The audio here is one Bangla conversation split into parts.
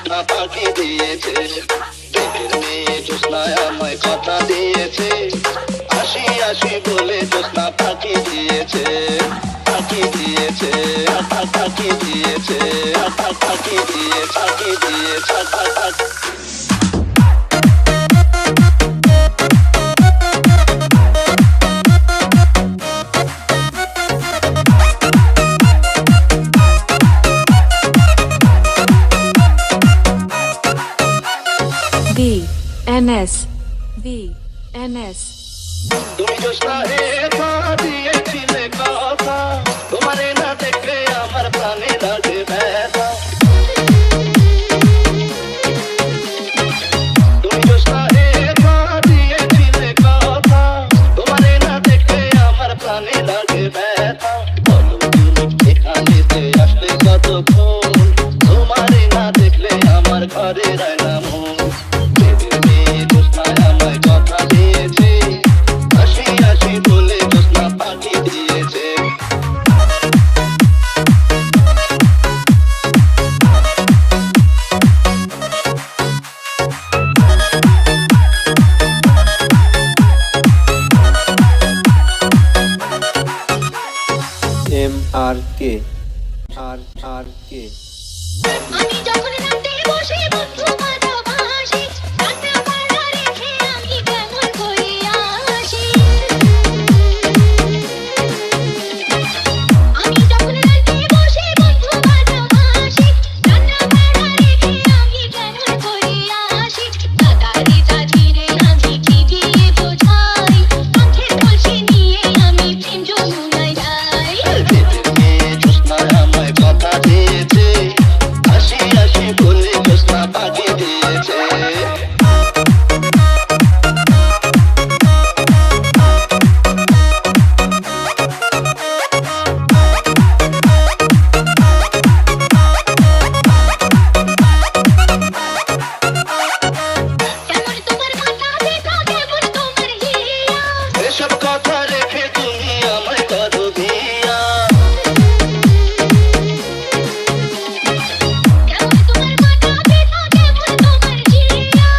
জোৎস্না পাখি দিয়েছে, দেবের মেয়ে জোৎস্নায় আমায় কথা দিয়েছে, আসি আসি বলে জোৎস্না পাখি দিয়েছে, পাখি দিয়েছে, পাখি দিয়েছে, পাখি দিয়েছে, পাখি দিয়েছে। VNS VNS তুমি জোৎস্না একা দিয়েছিলে কথা, তোমারে না দেখলে আমার প্রাণে লাগে ব্যথা। তুমি জোৎস্না একা দিয়েছিলে কথা, তোমারে না দেখলে আমার প্রাণে লাগে ব্যথা। বলো তুমি এখানেতে আসলে কতক্ষণ, তোমারে না দেখলে আমার ঘরে রয় না মন। MRK RRK আমি যখন রাতে বসে বন্ধু ভালোবাসি, রান্না বান্না রেখে আমি কেমন করে আসি। আমি যখন রাতে বসে বন্ধু ভালোবাসি, রান্না বান্না রেখে আমি কেমন করে আসি। তাড়াতাড়ি ধীরে আমি কি দিয়ে বোঝাই, চোখের কলসি নিয়ে আমি প্রেম যমুনায় যাই। দেবের মেয়ে জোৎস্নায় আমায় কথা দিয়েছে, আসি আসি বলে জোৎস্না পাখি দিয়েছে। কেমন তোমার মাথা দেখা, কেমন তোমার হিয়া, এসব কথা রেখে তুমি আমায় করো বিয়া। কেমন তোমার মাথা দেখা, কেমন তোমার হিয়া।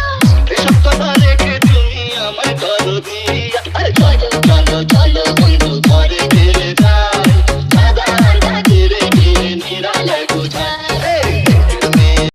এসব কথা রেখে তুমি আমায় করো বিয়া।